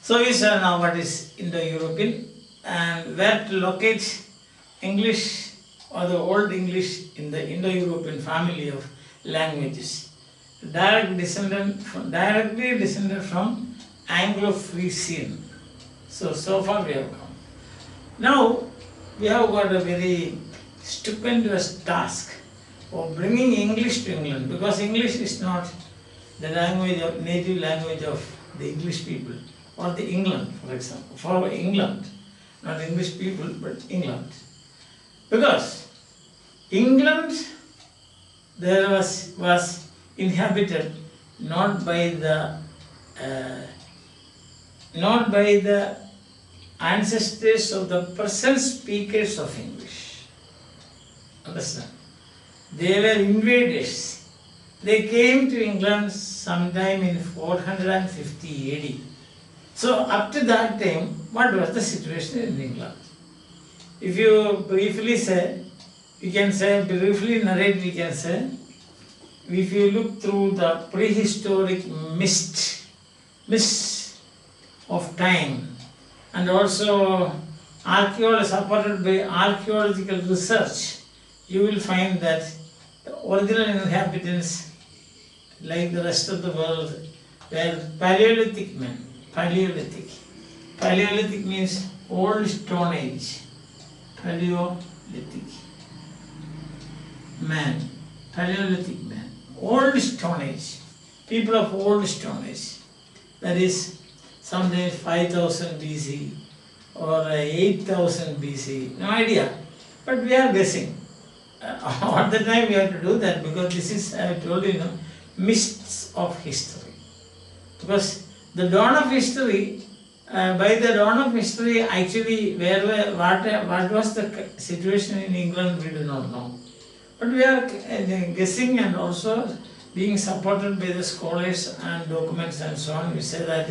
So we saw now what is Indo-European and where to locate English or the Old English in the Indo-European family of languages. Directly descended from Anglo-Frisian. So far we have come. Now we have got a very stupendous task of bringing English to England, because English is not the native language of the English people or the England, for example, for England, not English people but England. Because England there was inhabited not by the ancestors of the present speakers of English. Understand? They were invaders. They came to England sometime in 450 AD. So up to that time, what was the situation in England? If you briefly narrate, we can say, if you look through the prehistoric mist of time, and also supported by archaeological research, you will find that the original inhabitants, like the rest of the world, were Paleolithic men. Paleolithic means Old Stone Age. Paleolithic man. Old Stone Age. People of Old Stone Age. That is sometimes 5000 BC or 8000 BC. No idea. But we are guessing. All the time we have to do that, because this is, I have told you, mists of history. Because the dawn of history, by the dawn of history, actually, what was the situation in England, we do not know. But we are guessing, and also being supported by the scholars and documents and so on. We say that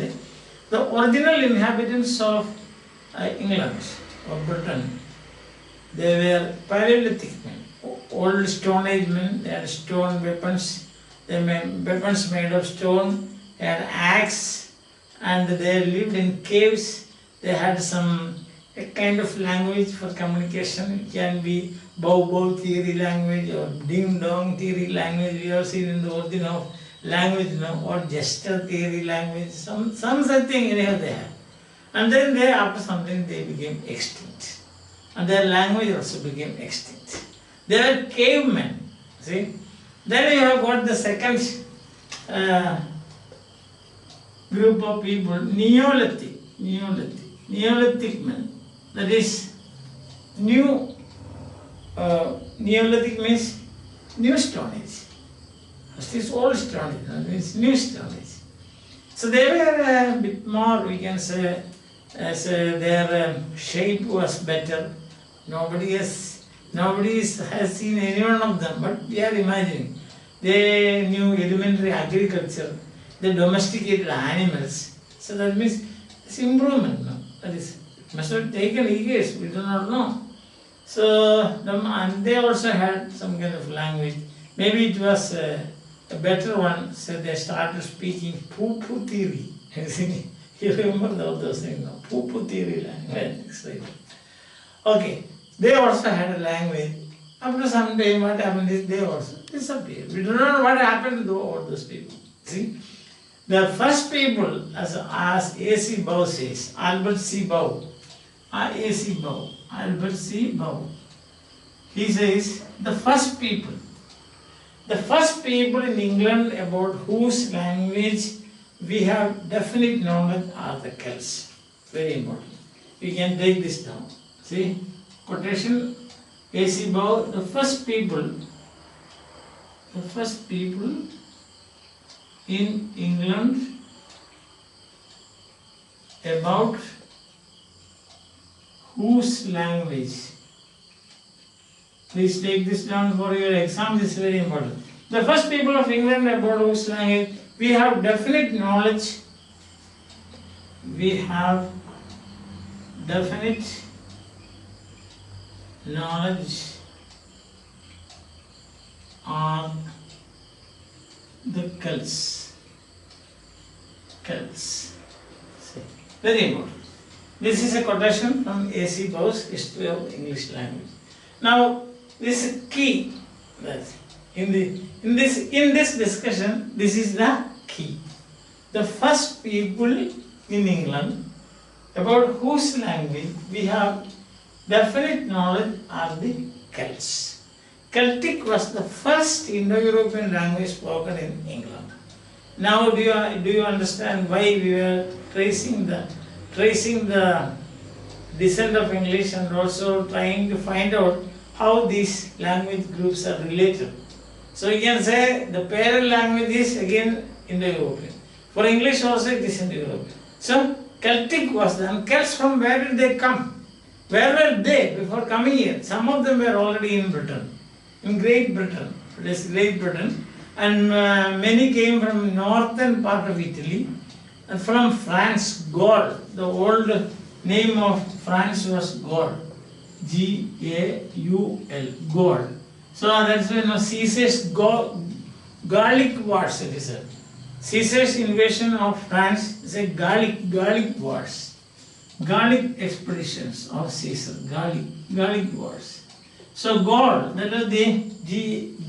the original inhabitants of England or Britain, they were Paleolithic men, Old Stone Age men. They had stone weapons, weapons made of stone, they had axe, and they lived in caves. They had a kind of language for communication. It can be bow theory language or ding dong theory language. We have seen in the origin of language, or gesture theory language. Some such thing anyhow they have. And then after something they became extinct, and their language also became extinct. They were cavemen. See. Then you have got the second group of people, Neolithic men. That is Neolithic means New Stone Age. It is Old Stone Age, that means New Stone Age. So they were a bit more, we can say, as their shape was better. Nobody has seen any one of them, but we are imagining. They knew elementary agriculture. They domesticated animals. So that means it's improvement. No? That is, it must have taken years, we do not know. So, and they also had some kind of language. Maybe it was a better one, so they started speaking poo-poo theory. You remember all those things, no? Poo-poo theory language. Okay, they also had a language. After some time, what happened is they also disappeared. We do not know what happened to all those people. See? The first people, as A.C. Bow says, Albert C. Bow, Albert C. Bow, he says, the first people in England about whose language we have definite knowledge are the Celts. Very important. We can take this down. See, quotation, A.C. Bow, the first people in England about whose language. Please take this down for your exam, this is very important. The first people of England about whose language we have definite knowledge. We have definite knowledge are the Celts. See. Very important. This is a quotation from A.C. Bose, History of English Language. Now, this is key. In this discussion, this is the key. The first people in England about whose language we have definite knowledge are the Celts. Celtic was the first Indo-European language spoken in England. Now, do you understand why we were tracing the descent of English and also trying to find out how these language groups are related? So you can say the parent language is again Indo-European. For English also it is Indo-European. So Celtic was then. Celts, from where did they come? Where were they before coming here? Some of them were already in Britain, in Great Britain. It is Great Britain. And many came from northern part of Italy and from France, Gaul. The old name of France was Gaul, G-A-U-L, Gaul. So that's when Caesar's Gallic wars, it is said. Caesar's invasion of France is a Gallic wars. Gallic expeditions of Caesar, Gallic wars. So Gaul, that was the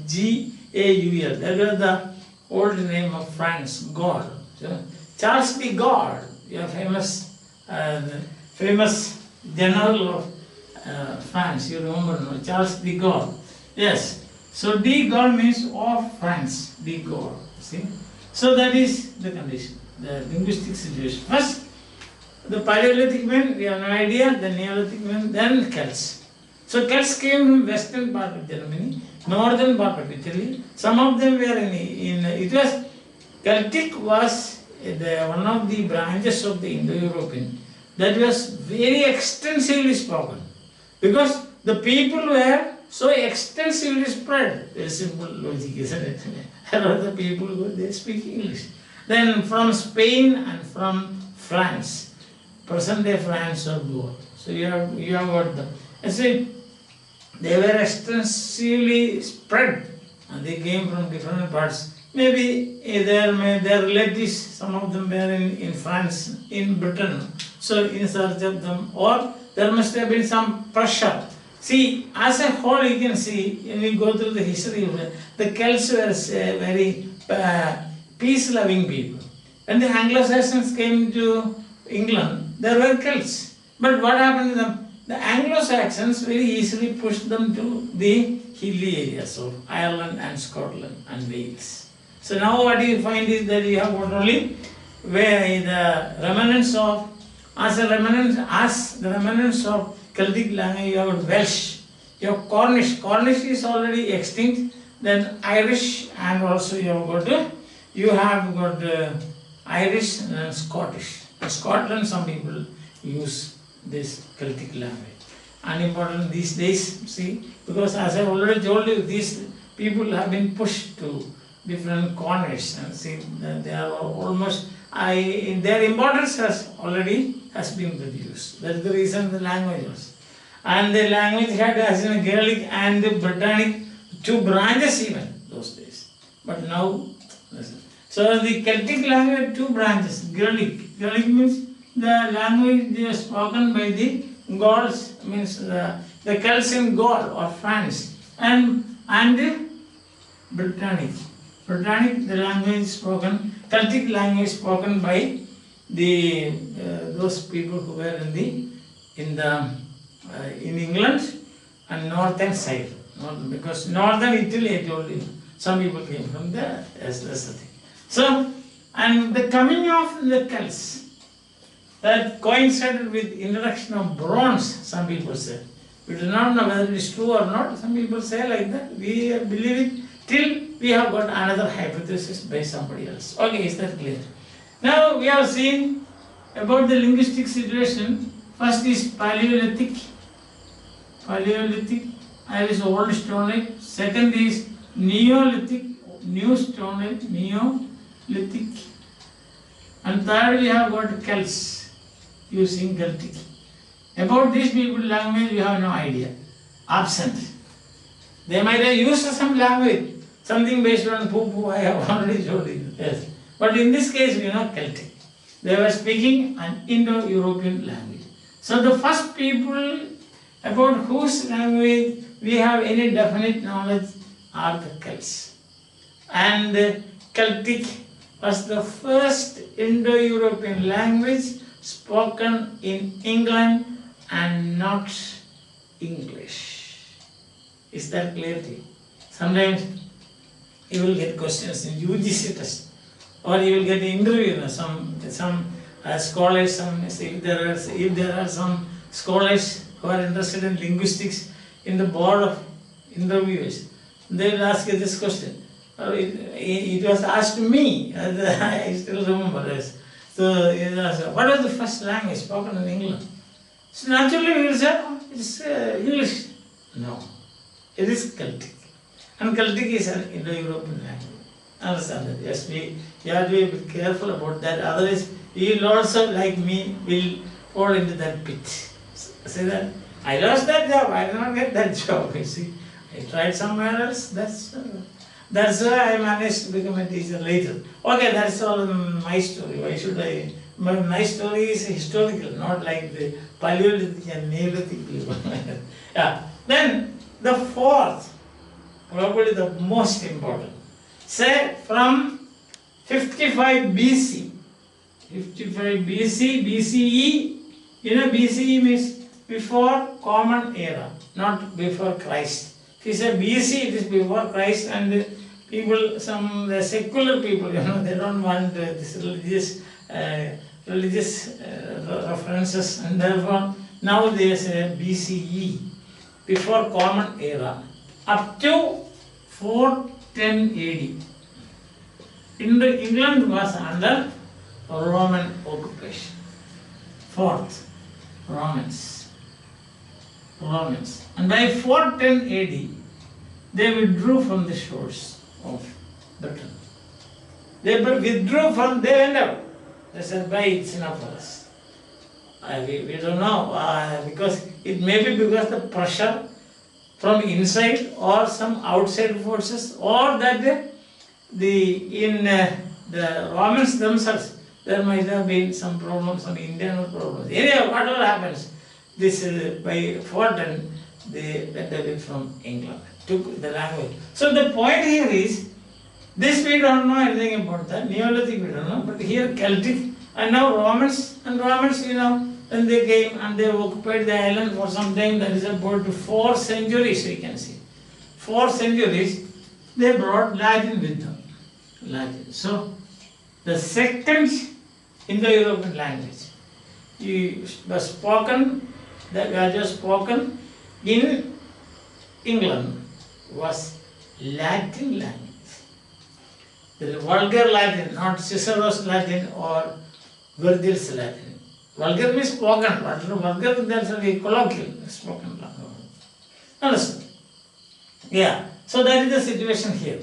G-A-U-L, that was the old name of France, Gaul. So, Charles de Gaulle, a famous general of France, you remember, no? Charles de Gaulle. Yes. So de Gaulle means of France, de Gaulle. See? So that is the condition, the linguistic situation. First, the Paleolithic men, we have no idea, the Neolithic men, then Celts. So Celts came from western part of Germany, northern part of Italy. Some of them were Celtic was one of the branches of the Indo-European that was very extensively spoken, because the people were so extensively spread. Very simple logic, isn't it? A lot of the people they speak English. Then from Spain and from France, present day France or Goa. So you have got them. I say they were extensively spread and they came from different parts. Maybe their relatives, some of them were in France, in Britain, so in search of them, or there must have been some pressure. See, as a whole you can see, when we go through the history of the Celts were very peace-loving people. When the Anglo-Saxons came to England, there were Celts. But what happened to them? The Anglo-Saxons very easily pushed them to the hilly areas of Ireland and Scotland and Wales. So now what you find is that you have not only where the remnants of, as the remnants of Celtic language, you have Welsh, you have Cornish. Cornish is already extinct. Then Irish, and also you have got Irish and Scottish. In Scotland, some people use this Celtic language. Unimportant these days, see, because as I already told you, these people have been pushed to different corners, and see that they are almost, their importance has been reduced. That is the reason the language was. And the language had as in Gaelic and Britannic, two branches even those days. But now, so the Celtic language had two branches. Gaelic. Gaelic means the language spoken by the Gauls, means the Celts in Gaul or France, and Britannic. Britannic, the language spoken, Celtic language spoken by the those people who were in England and northern side. Because northern Italy, I told you, some people came from there. That's the thing. So, and the coming of the Celts, that coincided with introduction of bronze, some people say. We do not know whether it is true or not. Some people say like that. We believe it till we have got another hypothesis by somebody else. Okay, is that clear? Now we have seen about the linguistic situation. First is Paleolithic. Paleolithic, that is old Stone Age. Second is Neolithic, new Stone Age, Neolithic. And third we have got Celts, using Celtic. About these people language we have no idea, absent. They might have used some language, something based on poo, I have already told you. Yes. But in this case we know Celtic. They were speaking an Indo-European language. So the first people about whose language we have any definite knowledge are the Celts. And Celtic was the first Indo-European language spoken in England and not English. Is that clear to you? Sometimes you will get questions in UGC test, or you will get an interview. Some scholars. If there are some scholars who are interested in linguistics in the board of interviewers, they will ask you this question. It was asked to me. I still remember this. So it was, what was the first language spoken in England? So naturally we will say, oh, it's English. No, it is Celtic. And Celtic is an Indo-European language. Understand that? Yes, you have to be careful about that. Otherwise, you will also, like me, will fall into that pit. Say that, I lost that job, I did not get that job. You see, I tried somewhere else. That's why I managed to become a teacher later. Okay, that's all my story. Why should I? My story is historical, not like the Paleolithic and Neolithic people. Yeah. Then the fourth, probably the most important. Say from 55 BC, 55 BC, BCE, BCE means before Common Era, not before Christ. If you say BC, it is before Christ, and people, some secular people, they don't want this religious references, and therefore now they say BCE, before Common Era, up to 410 AD. England was under Roman occupation. Fourth, Romans. And by 410 AD, they withdrew from the shores of Britain. They withdrew from, they went out. They said, bye, it's enough for us. We don't know, because it may be because the pressure from inside or some outside forces, or that the Romans themselves, there might have been some problems, some internal problems. Anyway, whatever happens, this by 410 they went away from England, took the language. So the point here is, this we don't know anything about that, Neolithic we don't know, but here Celtic, and now Romans, when they came and they occupied the island for some time, that is about 4 centuries we can see. 4 centuries, they brought Latin with them. Latin. So, the second Indo-European language was spoken, that was spoken in England was Latin language. The vulgar Latin, not Cicero's Latin or Virgil's Latin. Vulgar means spoken, vulgar that's a colloquial spoken language. Understand? Yeah. So that is the situation here.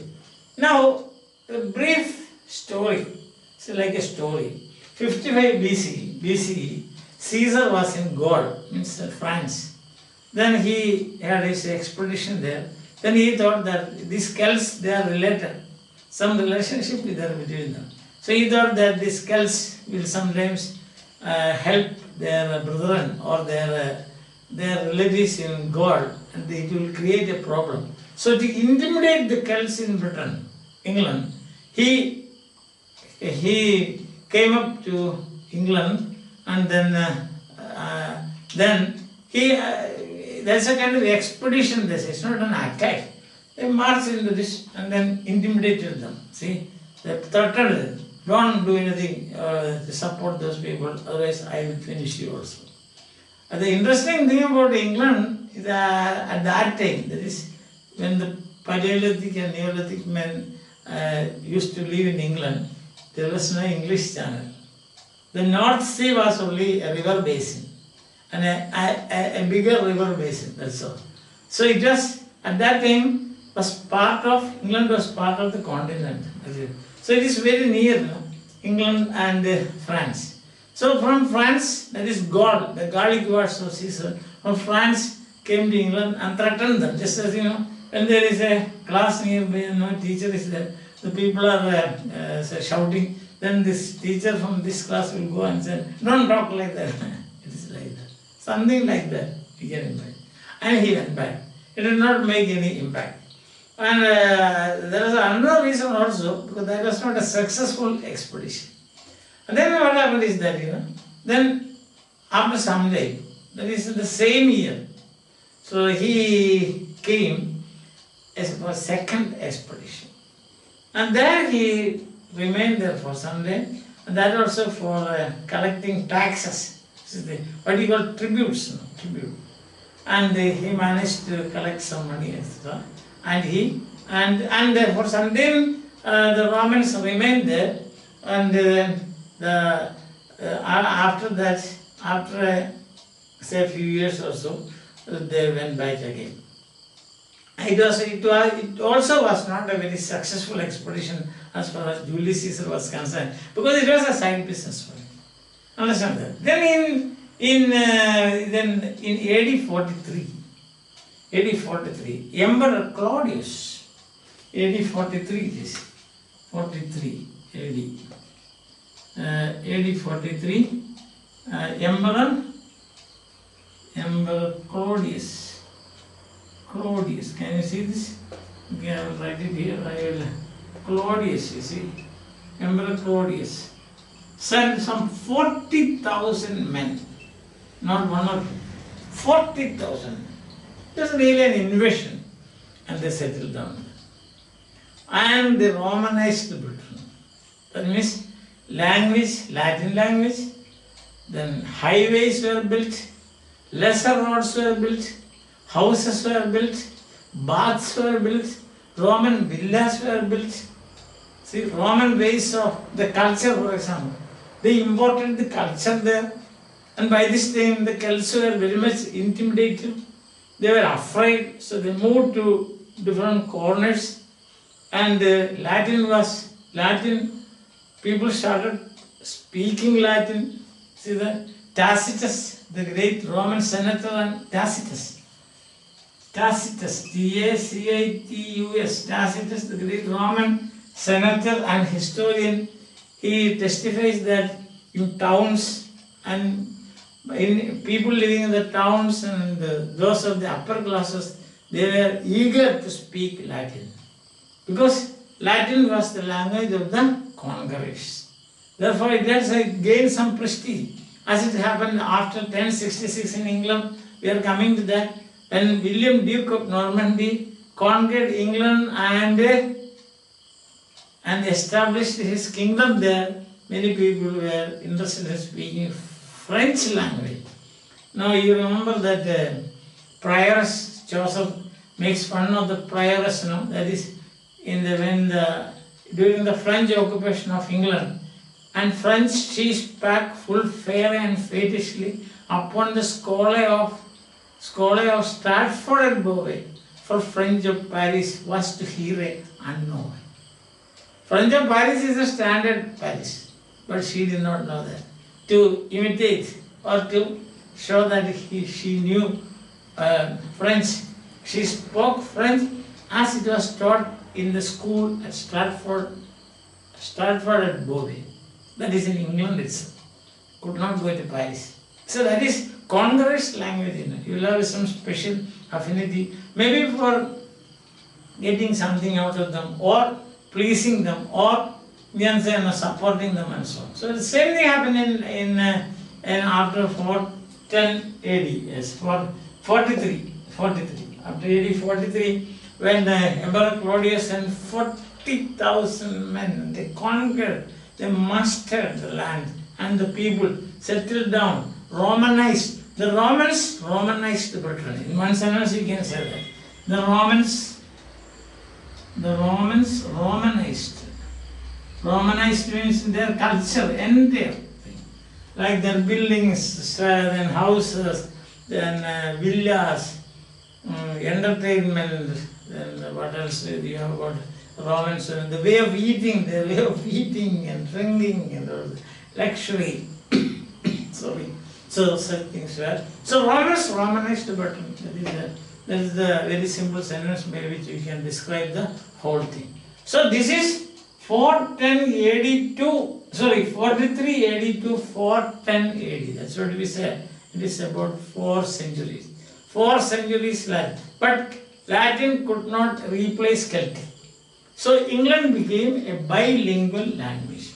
Now, a brief story. It's like a story. 55 BCE, Caesar was in Gaul, means France. Then he had his expedition there. Then he thought that these Celts, they are related. Some relationship is there between them. So he thought that these Celts will sometimes help their brethren or their relatives in Gaul, and it will create a problem. So to intimidate the Celts in Britain, England, he came up to England, and then he there's a kind of expedition. This is not an attack. They marched into this and then intimidated them. See, they threatened them. Don't do anything to support those people, otherwise I will finish you also. And the interesting thing about England is at that time, that is when the Paleolithic and Neolithic men used to live in England, there was no English channel. The North Sea was only a river basin, and a bigger river basin, that's all. So it was, at that time, England was part of the continent. So it is very near England and France. So from France, that is Gaul, the Gallic wars of Caesar, from France came to England and threatened them. Just as when there is a class nearby and no teacher is there, the people are shouting, then this teacher from this class will go and say, don't talk like that. It is like that. Something like that, he can imagine. And he went back. It did not make any impact. And there is another reason also, because that was not a successful expedition. And then what happened is that, then after some day, that is in the same year, so he came as for second expedition. And there he remained there for some day, and that also for collecting taxes, what you call tributes, tribute. And he managed to collect some money, etc. And for some time the Romans remained there, and after that, after say a few years or so, they went back again. It also was not a very successful expedition as far as Julius Caesar was concerned, because it was a side business for him. Understand that? Then in AD 43, Emperor Claudius, AD 43 it is, 43 AD 43, Emperor Claudius, can you see this? Okay, I will write it here. Claudius, you see, Emperor Claudius sent some 40,000 men, not one or two, 40,000. It was really an invasion, and they settled down. And they Romanized Britain. That means language, Latin language, then highways were built, lesser roads were built, houses were built, baths were built, Roman villas were built. See, Roman ways of the culture, for example, they imported the culture there, and by this time the Celts were very much intimidated. They were afraid, so they moved to different corners, and Latin, people started speaking Latin. See that? Tacitus, the great Roman senator, and Tacitus, Tacitus, Tacitus, the great Roman senator and historian, he testifies that in towns and in people living in the towns and those of the upper classes, they were eager to speak Latin, because Latin was the language of the conquerors. Therefore, it has gained some prestige. As it happened after 1066 in England, we are coming to that, when William Duke of Normandy conquered England and established his kingdom there, many people were interested in speaking French language. Now you remember that prioress, Joseph makes fun of the prioress, that is during the French occupation of England, and French she spake full fair and faitishly upon the scholar of Stratford and Beauvais, for French of Paris was to hear it unknown. French of Paris is a standard Paris, but she did not know that. To imitate or to show that she knew French, she spoke French as it was taught in the school at Stratford and Beauvais. That is in England itself. Could not go to Paris. So that is conqueror's language. You will have some special affinity, maybe for getting something out of them, or pleasing them, or supporting them, and so on. So the same thing happened in after 410 AD, yes, 43. After AD 43, when Emperor Claudius sent 40,000 men, they conquered, they mastered the land, and the people settled down, Romanized. The Romans Romanized Britain. In one sentence you can say that. The Romans Romanized. Romanized means their culture, entire thing. Like their buildings, then houses, then villas, entertainment, then what else you have got? Romans, the way of eating and drinking and all, luxury. Sorry. So such things were. So Romans Romanized Britain. That is the very simple sentence by which we can describe the whole thing. So this is 410 AD to, sorry, 43 AD to 410 AD. That's what we say. It is about 4 centuries. 4 centuries Latin. But Latin could not replace Celtic. So England became a bilingual language.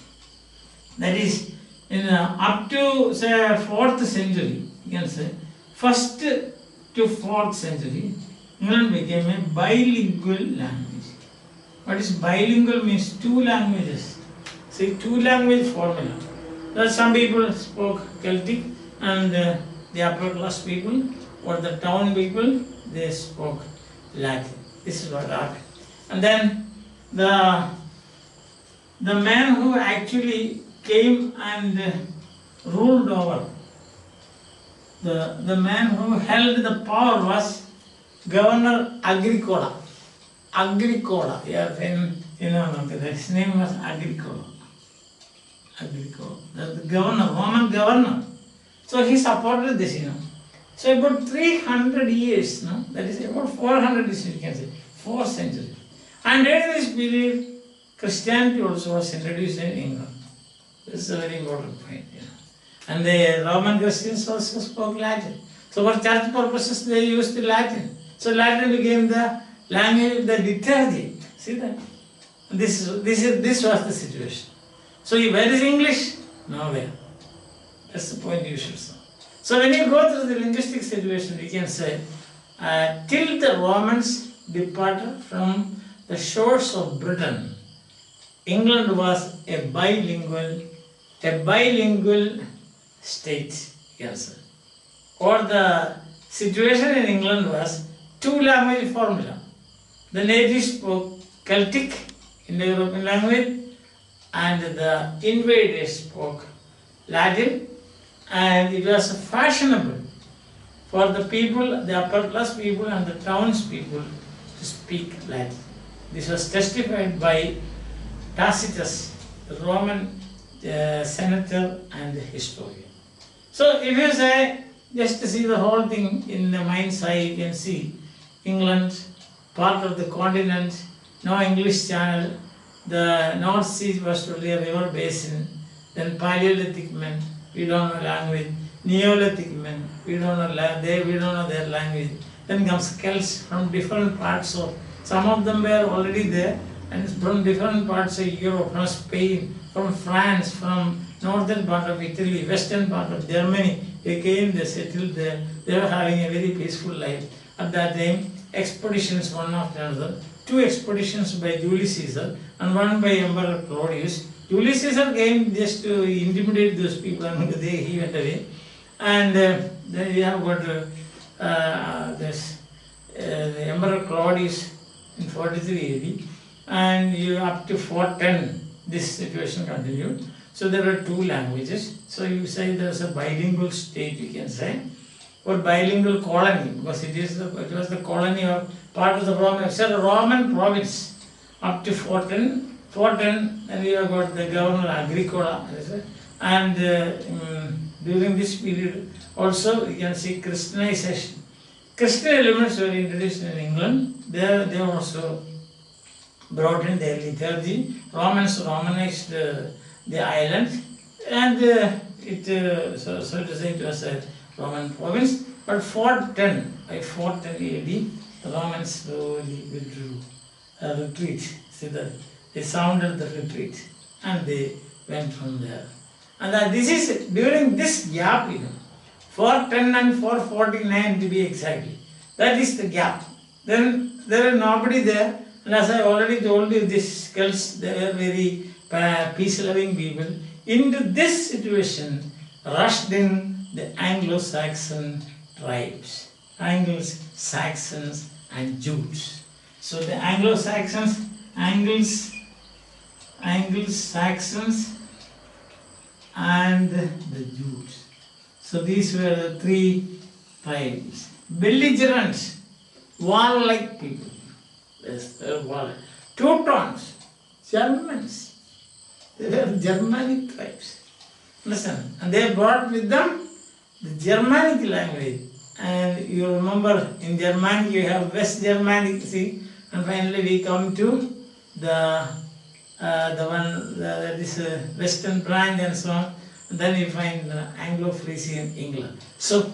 That is, in up to say 4th century, you can say, 1st to 4th century, England became a bilingual language. What is bilingual means? 2 languages. See, 2 language formula. There some people spoke Celtic and the upper class people or the town people, they spoke Latin. This is what happened. And then the man who actually came and ruled over, the man who held the power was Governor Agricola. Agricola, yeah, his name was Agricola. Agricola, that's the governor, Roman governor. So he supported this, So about 300 years, that is about 400 years, you can say, 4th century. And during this period, Christianity also was introduced in England. This is a very important point. And the Roman Christians also spoke Latin. So for church purposes, they used the Latin. So Latin became the language, the liturgy. See that? This was the situation. So where is English? Nowhere. That's the point you should say. So when you go through the linguistic situation, we can say, till the Romans departed from the shores of Britain, England was a bilingual state, yes. Or the situation in England was 2 language formula. The natives spoke Celtic, Indo-European language, and the invaders spoke Latin, and it was fashionable for the people, the upper class people and the townspeople to speak Latin. This was testified by Tacitus, the Roman senator and historian. So if you say, just to see the whole thing in the mind's eye, you can see England, part of the continent, no English channel, the North Sea was totally a river basin, then Paleolithic men, we don't know language, Neolithic men, we don't know their language, then comes Celts from different parts of, some of them were already there, and from different parts of Europe, from Spain, from France, from northern part of Italy, western part of Germany, they came, they settled there, they were having a very peaceful life. At that time, expeditions one after another, 2 expeditions by Julius Caesar and 1 by Emperor Claudius. Julius Caesar came just to intimidate those people and he went away. And then we have got the Emperor Claudius in 43 AD, and you up to 410 this situation continued. So there are 2 languages. So you say there's a bilingual state, you can say, or bilingual colony, because it was the colony of part of the Roman, it's a Roman province up to 410, and we have got the governor Agricola, and during this period also you can see Christianization. Christian elements were introduced in England. They also brought in their liturgy. Romans Romanized the island, and so to say, it was a Roman province. But 410, by 410 AD, the Romans slowly withdrew, retreat. See that they sounded the retreat, and they went from there. And this is during this gap, 410 and 449 to be exactly. That is the gap. Then there is nobody there, and as I already told you, these Celts, they were very peace-loving people. Into this situation rushed in the Anglo-Saxon tribes, Anglo-Saxons and Jews. So the Anglo-Saxons and the Jews. So these were the 3 tribes. Belligerent, warlike people. Yes, they were warlike. Teutons, Germans. They were Germanic tribes. Listen, and they brought with them the Germanic language. And you remember in Germanic you have West Germanic, see, and finally we come to the the one that is Western branch and so on. And then you find Anglo-Frisian England. So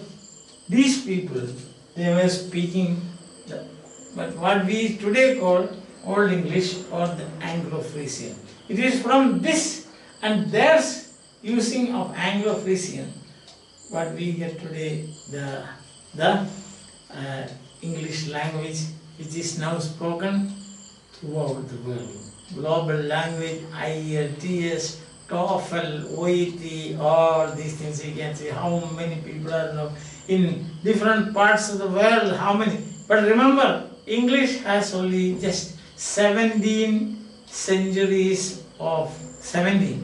these people, they were speaking but what we today call Old English or the Anglo-Frisian. It is from this and their using of Anglo-Frisian what we get today the English language, which is now spoken throughout the world. Global language, IELTS, TOEFL, OET, all these things you can see how many people are now in different parts of the world, how many. But remember, English has only just 17 centuries of 17,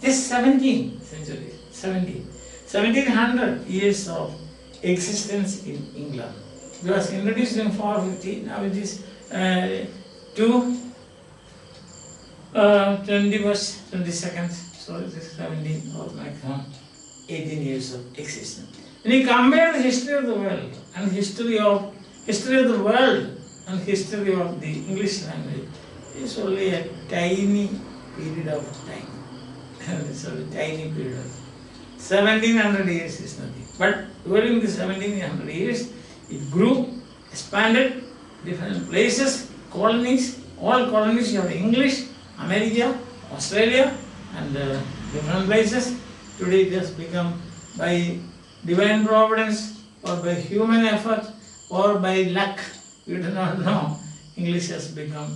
just 17 centuries, 1700 years of existence in England. It was introduced in 450, now it is to 21st, 22nd, so it is 17 or maximum 18 years of existence. When you compare the history of the world and history of the world and history of the English language, it's only a tiny period of time. It's a tiny period of 1700 years is nothing. But during the 1700 years, it grew, expanded, different places, colonies, all colonies you have English, America, Australia, and different places. Today it has become by divine providence or by human effort or by luck, we do not know, English has become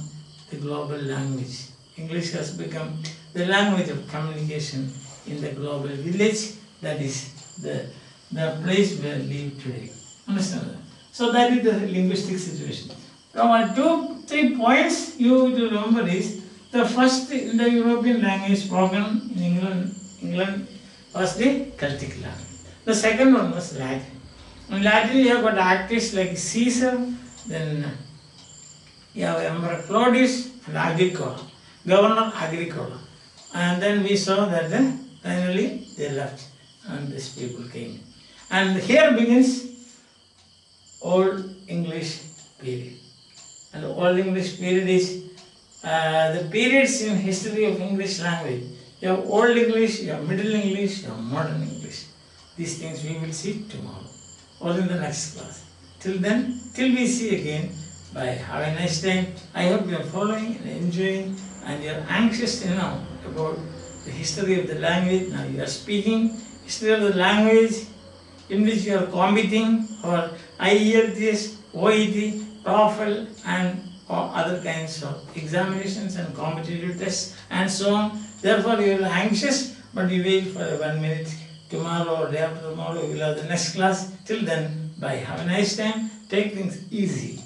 the global language. English has become the language of communication in the global village, that is the place where we live today. Understand that? So that is the linguistic situation. Now 2-3 points you to remember is, the first in the European language spoken in England was the Celtic language. The second one was Latin. In Latin you have got artists like Caesar, then you have Emperor Claudius and Agricola, Governor Agricola. And then we saw that then finally they left and these people came. And here begins Old English period. And Old English period is the periods in history of English language. You have Old English, you have Middle English, you have Modern English. These things we will see tomorrow or in the next class. Till then, till we see again, bye. Have a nice time. I hope you are following and enjoying and you are anxious to know about the history of the language. Now you are speaking history of the language in which you are competing for IELTS, OET, TOEFL and other kinds of examinations and competitive tests and so on. Therefore you are anxious, but you wait for 1 minute. Tomorrow or day after tomorrow we will have the next class. Till then, bye. Have a nice time. Take things easy.